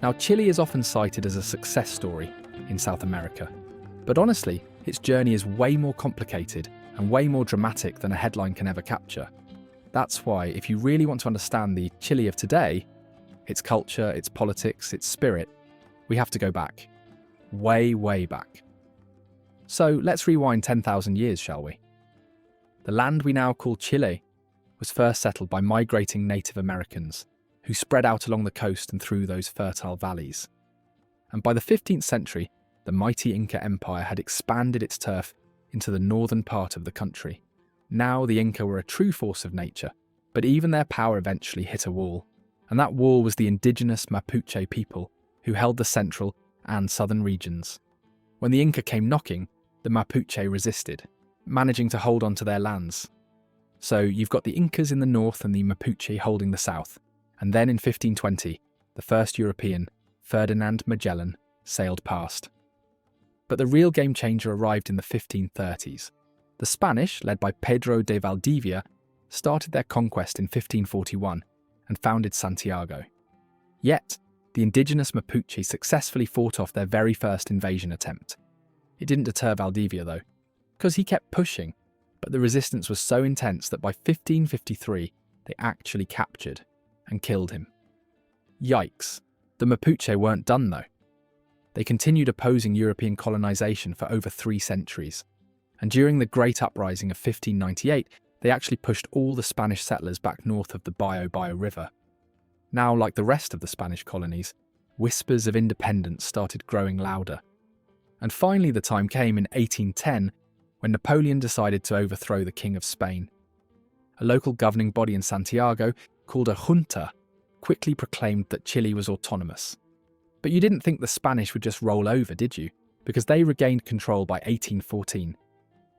Now, Chile is often cited as a success story in South America, but honestly, its journey is way more complicated and way more dramatic than a headline can ever capture. That's why, if you really want to understand the Chile of today, its culture, its politics, its spirit, we have to go back. Way, way back. So let's rewind 10,000 years, shall we? The land we now call Chile was first settled by migrating Native Americans who spread out along the coast and through those fertile valleys. And by the 15th century, the mighty Inca Empire had expanded its turf into the northern part of the country. Now the Inca were a true force of nature, but even their power eventually hit a wall. And that wall was the indigenous Mapuche people who held the central and southern regions. When the Inca came knocking, the Mapuche resisted, managing to hold on to their lands. So you've got the Incas in the north and the Mapuche holding the south. And then in 1520, the first European, Ferdinand Magellan, sailed past. But the real game changer arrived in the 1530s. The Spanish, led by Pedro de Valdivia, started their conquest in 1541 and founded Santiago. Yet, the indigenous Mapuche successfully fought off their very first invasion attempt. It didn't deter Valdivia though, because he kept pushing, but the resistance was so intense that by 1553 they actually captured and killed him. Yikes, the Mapuche weren't done though. They continued opposing European colonization for over 3 centuries, and during the Great Uprising of 1598 they actually pushed all the Spanish settlers back north of the Biobío River. Now, like the rest of the Spanish colonies, whispers of independence started growing louder. And finally the time came in 1810 when Napoleon decided to overthrow the King of Spain. A local governing body in Santiago, called a junta, quickly proclaimed that Chile was autonomous. But you didn't think the Spanish would just roll over, did you? Because they regained control by 1814.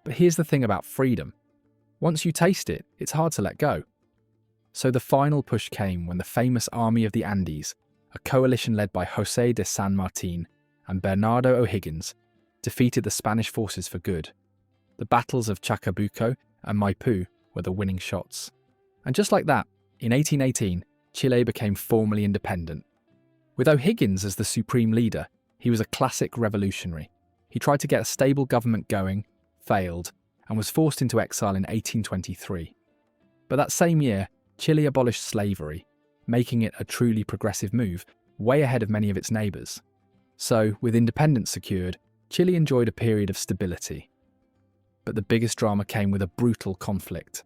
But here's the thing about freedom. Once you taste it, it's hard to let go. So the final push came when the famous Army of the Andes, a coalition led by José de San Martín and Bernardo O'Higgins, defeated the Spanish forces for good. The battles of Chacabuco and Maipú were the winning shots. And just like that, in 1818, Chile became formally independent. With O'Higgins as the supreme leader, he was a classic revolutionary. He tried to get a stable government going, failed, and was forced into exile in 1823. But that same year, Chile abolished slavery, making it a truly progressive move, way ahead of many of its neighbours. So, with independence secured, Chile enjoyed a period of stability. But the biggest drama came with a brutal conflict.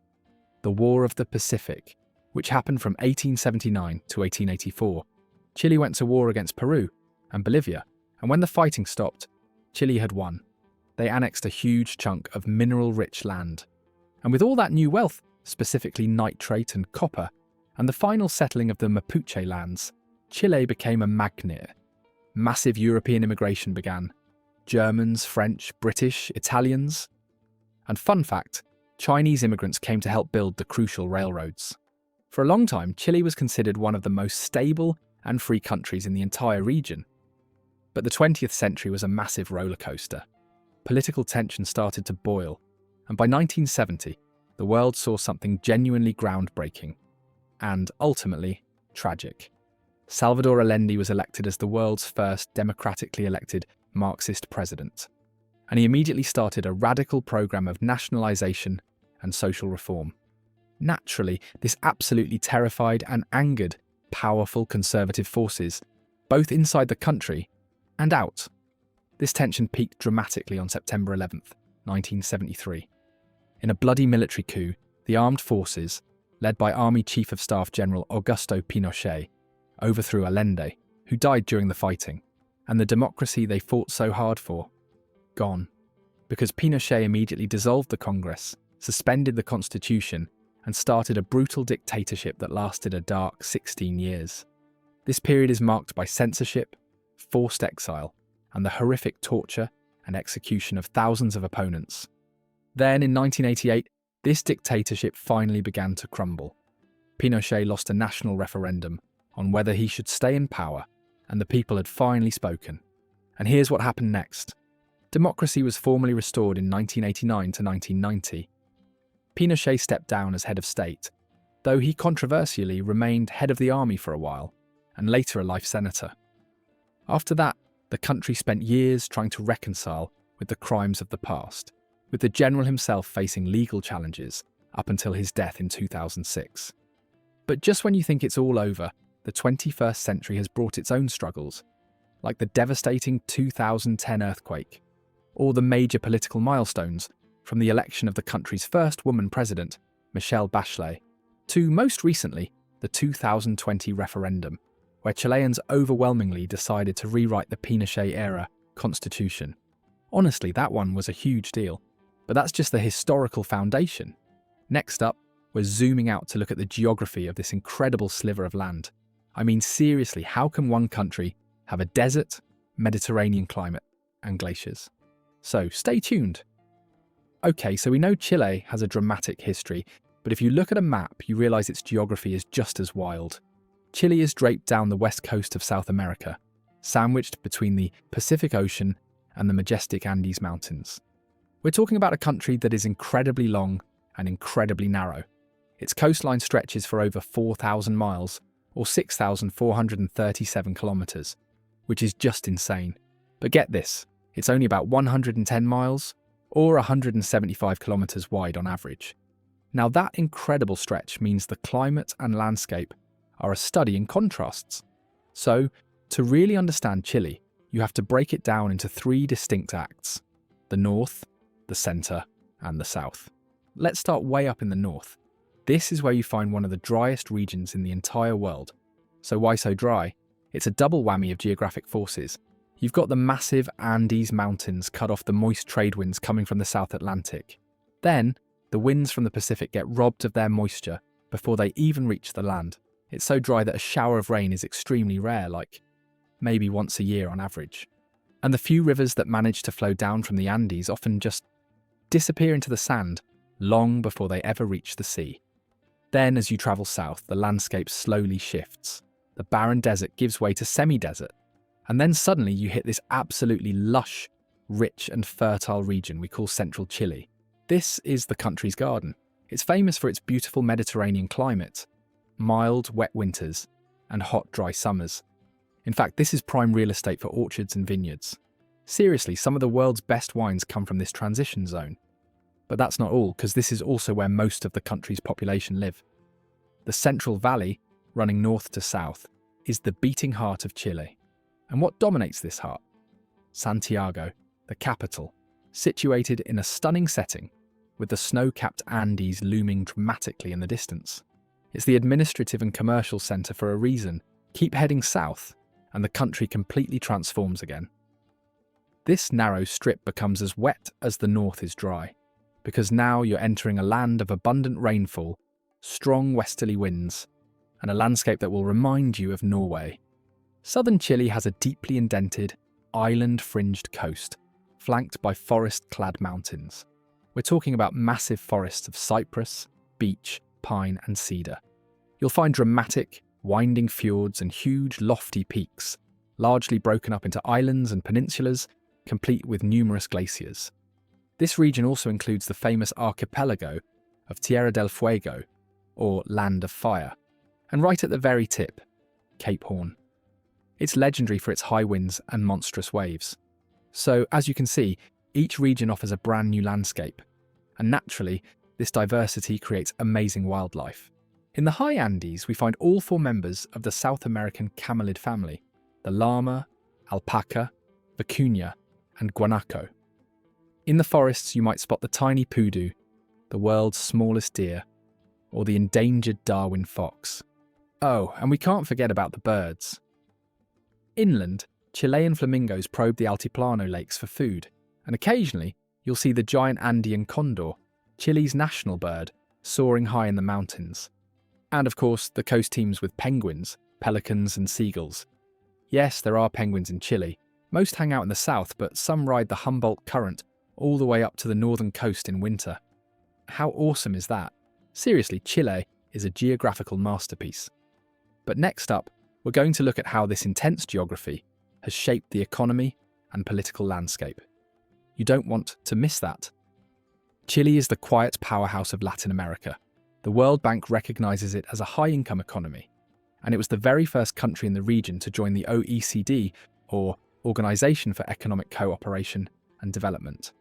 The War of the Pacific, which happened from 1879 to 1884. Chile went to war against Peru and Bolivia, and when the fighting stopped, Chile had won. They annexed a huge chunk of mineral-rich land. And with all that new wealth, specifically nitrate and copper, and the final settling of the Mapuche lands, Chile became a magnet. Massive European immigration began. Germans, French, British, Italians. And fun fact, Chinese immigrants came to help build the crucial railroads. For a long time, Chile was considered one of the most stable and free countries in the entire region. But the 20th century was a massive roller coaster. Political tension started to boil, and by 1970, the world saw something genuinely groundbreaking and, ultimately, tragic. Salvador Allende was elected as the world's first democratically elected Marxist president, and he immediately started a radical program of nationalization and social reform. Naturally, this absolutely terrified and angered powerful conservative forces, both inside the country and out. This tension peaked dramatically on September 11th, 1973. In a bloody military coup, the armed forces, led by Army Chief of Staff General Augusto Pinochet, overthrew Allende, who died during the fighting, and the democracy they fought so hard for, gone. Because Pinochet immediately dissolved the Congress, suspended the Constitution, and started a brutal dictatorship that lasted a dark 16 years. This period is marked by censorship, forced exile, and the horrific torture and execution of thousands of opponents. Then, in 1988, this dictatorship finally began to crumble. Pinochet lost a national referendum on whether he should stay in power, and the people had finally spoken. And here's what happened next. Democracy was formally restored in 1989 to 1990. Pinochet stepped down as head of state, though he controversially remained head of the army for a while, and later a life senator. After that, the country spent years trying to reconcile with the crimes of the past, with the general himself facing legal challenges up until his death in 2006. But just when you think it's all over, the 21st century has brought its own struggles, like the devastating 2010 earthquake, or the major political milestones from the election of the country's first woman president, Michelle Bachelet, to most recently, the 2020 referendum, where Chileans overwhelmingly decided to rewrite the Pinochet-era constitution. Honestly, that one was a huge deal, but that's just the historical foundation. Next up, we're zooming out to look at the geography of this incredible sliver of land. I mean, seriously, how can one country have a desert, Mediterranean climate, and glaciers? So stay tuned. Okay, so we know Chile has a dramatic history, but if you look at a map, you realise its geography is just as wild. Chile is draped down the west coast of South America, sandwiched between the Pacific Ocean and the majestic Andes Mountains. We're talking about a country that is incredibly long and incredibly narrow. Its coastline stretches for over 4,000 miles, or 6,437 kilometres, which is just insane. But get this, it's only about 110 miles, or 175 kilometres wide on average. Now that incredible stretch means the climate and landscape are a study in contrasts. So, to really understand Chile, you have to break it down into three distinct acts: the north, the centre, and the south. Let's start way up in the north. This is where you find one of the driest regions in the entire world. So why so dry? It's a double whammy of geographic forces. You've got the massive Andes Mountains cut off the moist trade winds coming from the South Atlantic. Then, the winds from the Pacific get robbed of their moisture before they even reach the land. It's so dry that a shower of rain is extremely rare, like maybe once a year on average. And the few rivers that manage to flow down from the Andes often just disappear into the sand long before they ever reach the sea. Then, as you travel south, the landscape slowly shifts. The barren desert gives way to semi-desert. And then suddenly you hit this absolutely lush, rich and fertile region we call central Chile. This is the country's garden. It's famous for its beautiful Mediterranean climate, mild, wet winters, and hot, dry summers. In fact, this is prime real estate for orchards and vineyards. Seriously, some of the world's best wines come from this transition zone. But that's not all, because this is also where most of the country's population live. The Central Valley, running north to south, is the beating heart of Chile. And what dominates this heart? Santiago, the capital, situated in a stunning setting, with the snow-capped Andes looming dramatically in the distance. It's the administrative and commercial centre for a reason. Keep heading south, and the country completely transforms again. This narrow strip becomes as wet as the north is dry, because now you're entering a land of abundant rainfall, strong westerly winds, and a landscape that will remind you of Norway. Southern Chile has a deeply indented, island-fringed coast, flanked by forest-clad mountains. We're talking about massive forests of cypress, beech, pine and cedar. You'll find dramatic, winding fjords and huge, lofty peaks, largely broken up into islands and peninsulas, complete with numerous glaciers. This region also includes the famous archipelago of Tierra del Fuego, or Land of Fire, and right at the very tip, Cape Horn. It's legendary for its high winds and monstrous waves. So, as you can see, each region offers a brand new landscape, and naturally, this diversity creates amazing wildlife. In the high Andes, we find all four members of the South American camelid family: the llama, alpaca, vicuña, and guanaco. In the forests, you might spot the tiny pudu, the world's smallest deer, or the endangered Darwin fox. Oh, and we can't forget about the birds. Inland, Chilean flamingos probe the Altiplano lakes for food, and occasionally you'll see the giant Andean condor, Chile's national bird, soaring high in the mountains. And of course, the coast teems with penguins, pelicans and seagulls. Yes, there are penguins in Chile. Most hang out in the south, but some ride the Humboldt Current all the way up to the northern coast in winter. How awesome is that? Seriously, Chile is a geographical masterpiece. But next up, we're going to look at how this intense geography has shaped the economy and political landscape. You don't want to miss that. Chile is the quiet powerhouse of Latin America. The World Bank recognizes it as a high-income economy, and it was the very first country in the region to join the OECD or Organization for Economic Cooperation and Development.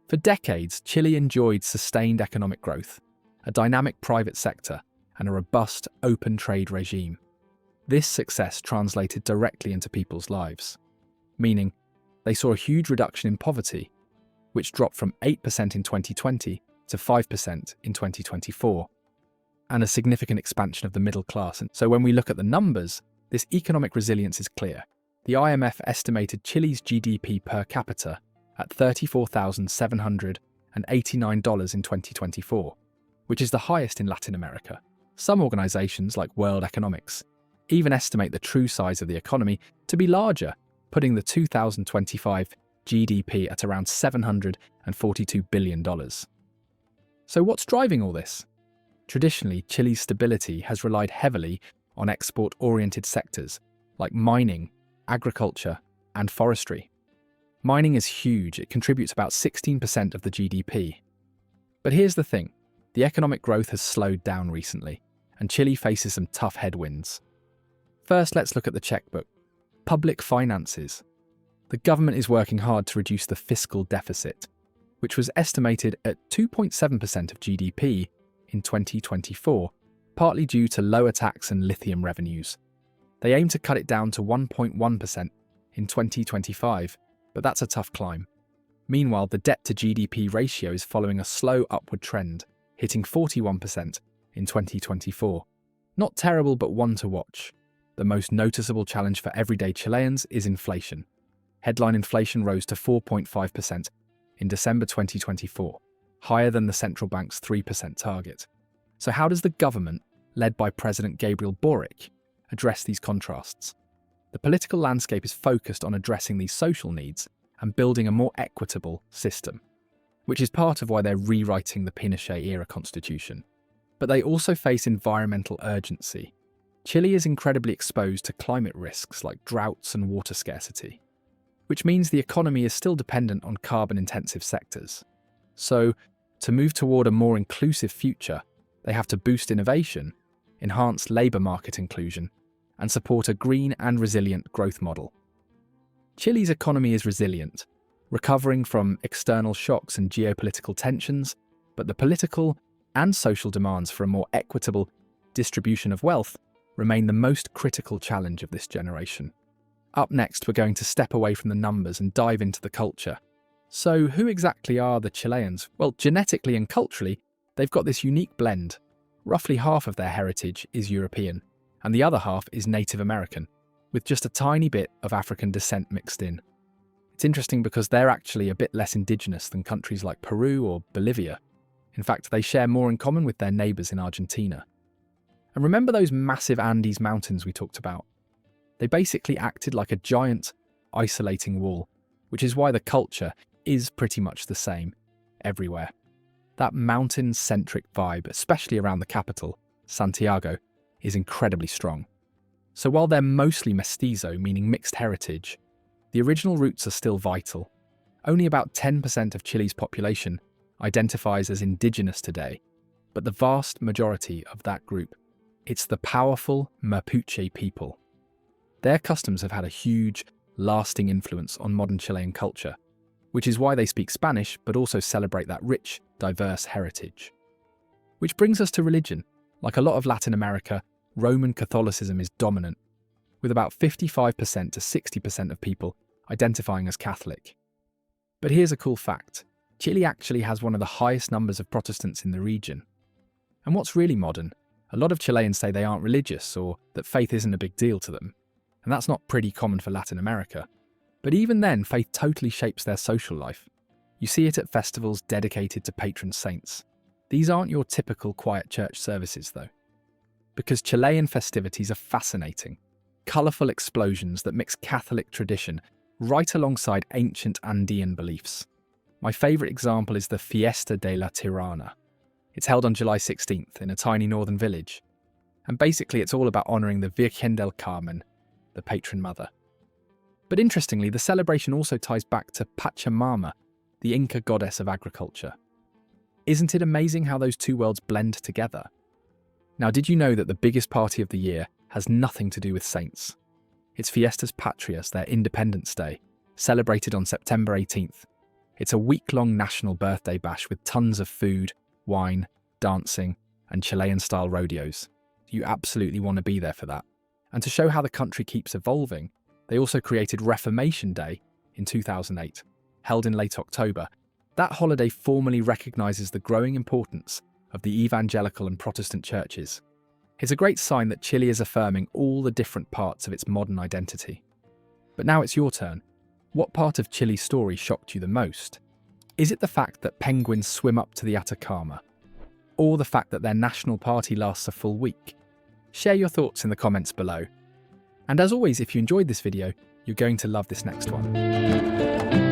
For decades, Chile enjoyed sustained economic growth, a dynamic private sector, and a robust, open trade regime. This success translated directly into people's lives, meaning they saw a huge reduction in poverty, which dropped from 8% in 2020 to 5% in 2024, and a significant expansion of the middle class. And so when we look at the numbers, this economic resilience is clear. The IMF estimated Chile's GDP per capita at $34,789 in 2024, which is the highest in Latin America. Some organizations, like World Economics, even estimate the true size of the economy to be larger, putting the 2025 GDP at around $742 billion. So what's driving all this? Traditionally, Chile's stability has relied heavily on export-oriented sectors like mining, agriculture, and forestry. Mining is huge. It contributes about 16% of the GDP. But here's the thing. The economic growth has slowed down recently, and Chile faces some tough headwinds. First, let's look at the checkbook. Public finances. The government is working hard to reduce the fiscal deficit, which was estimated at 2.7% of GDP in 2024, partly due to lower tax and lithium revenues. They aim to cut it down to 1.1% in 2025, but that's a tough climb. Meanwhile, the debt-to-GDP ratio is following a slow upward trend, hitting 41% in 2024. Not terrible, but one to watch. The most noticeable challenge for everyday Chileans is inflation. Headline inflation rose to 4.5% in December 2024, higher than the central bank's 3% target. So how does the government, led by President Gabriel Boric, address these contrasts? The political landscape is focused on addressing these social needs and building a more equitable system, which is part of why they're rewriting the Pinochet-era constitution. But they also face environmental urgency. Chile is incredibly exposed to climate risks like droughts and water scarcity, which means the economy is still dependent on carbon-intensive sectors. So, to move toward a more inclusive future, they have to boost innovation, enhance labour market inclusion, and support a green and resilient growth model. Chile's economy is resilient, recovering from external shocks and geopolitical tensions, but the political and social demands for a more equitable distribution of wealth remain the most critical challenge of this generation. Up next, we're going to step away from the numbers and dive into the culture. So, who exactly are the Chileans? Well, genetically and culturally, they've got this unique blend. Roughly half of their heritage is European, and the other half is Native American, with just a tiny bit of African descent mixed in. It's interesting because they're actually a bit less indigenous than countries like Peru or Bolivia. In fact, they share more in common with their neighbours in Argentina. And remember those massive Andes mountains we talked about? They basically acted like a giant, isolating wall, which is why the culture is pretty much the same everywhere. That mountain-centric vibe, especially around the capital, Santiago, is incredibly strong. So while they're mostly mestizo, meaning mixed heritage, the original roots are still vital. Only about 10% of Chile's population identifies as indigenous today, but the vast majority of that group, it's the powerful Mapuche people. Their customs have had a huge, lasting influence on modern Chilean culture, which is why they speak Spanish but also celebrate that rich, diverse heritage. Which brings us to religion. Like a lot of Latin America, Roman Catholicism is dominant, with about 55% to 60% of people identifying as Catholic. But here's a cool fact. Chile actually has one of the highest numbers of Protestants in the region. And what's really modern? A lot of Chileans say they aren't religious or that faith isn't a big deal to them. And that's not pretty common for Latin America. But even then, faith totally shapes their social life. You see it at festivals dedicated to patron saints. These aren't your typical quiet church services, though. Because Chilean festivities are fascinating. Colourful explosions that mix Catholic tradition right alongside ancient Andean beliefs. My favourite example is the Fiesta de la Tirana. It's held on July 16th in a tiny northern village. And basically it's all about honouring the Virgen del Carmen, the patron mother. But interestingly, the celebration also ties back to Pachamama, the Inca goddess of agriculture. Isn't it amazing how those two worlds blend together? Now, did you know that the biggest party of the year has nothing to do with saints? It's Fiestas Patrias, their Independence Day, celebrated on September 18th. It's a week-long national birthday bash with tons of food, wine, dancing, and Chilean-style rodeos. You absolutely want to be there for that. And to show how the country keeps evolving, they also created Reformation Day in 2008, held in late October. That holiday formally recognises the growing importance of the evangelical and Protestant churches. It's a great sign that Chile is affirming all the different parts of its modern identity. But now it's your turn. What part of Chile's story shocked you the most? Is it the fact that penguins swim up to the Atacama? Or the fact that their national party lasts a full week? Share your thoughts in the comments below. And as always, if you enjoyed this video, you're going to love this next one.